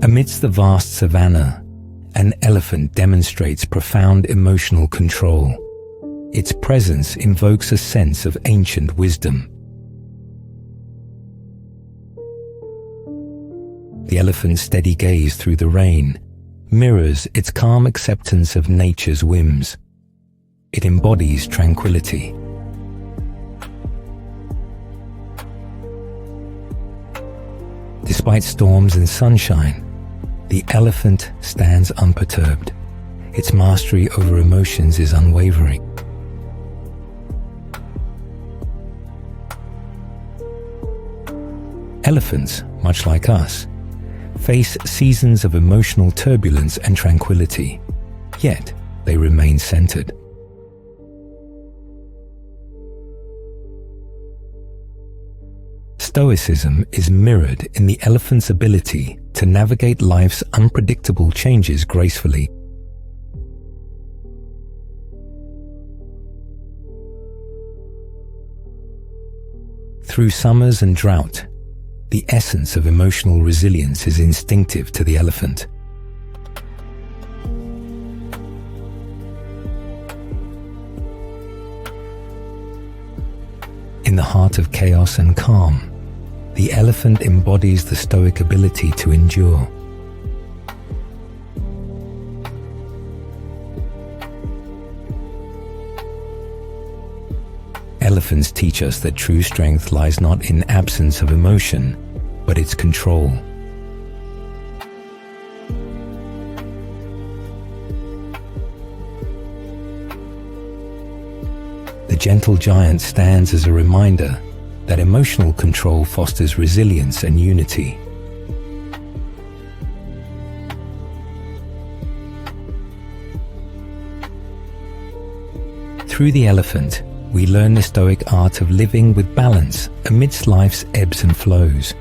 Amidst the vast savanna, an elephant demonstrates profound emotional control. Its presence invokes a sense of ancient wisdom. The elephant's steady gaze through the rain mirrors its calm acceptance of nature's whims. It embodies tranquility. Despite storms and sunshine, the elephant stands unperturbed. Its mastery over emotions is unwavering. Elephants, much like us, face seasons of emotional turbulence and tranquility, yet they remain centered. Stoicism is mirrored in the elephant's ability to navigate life's unpredictable changes gracefully. Through summers and drought, the essence of emotional resilience is instinctive to the elephant. In the heart of chaos and calm, the elephant embodies the stoic ability to endure. Elephants teach us that true strength lies not in absence of emotion, but its control. The gentle giant stands as a reminder that emotional control fosters resilience and unity. Through the elephant, we learn the stoic art of living with balance amidst life's ebbs and flows.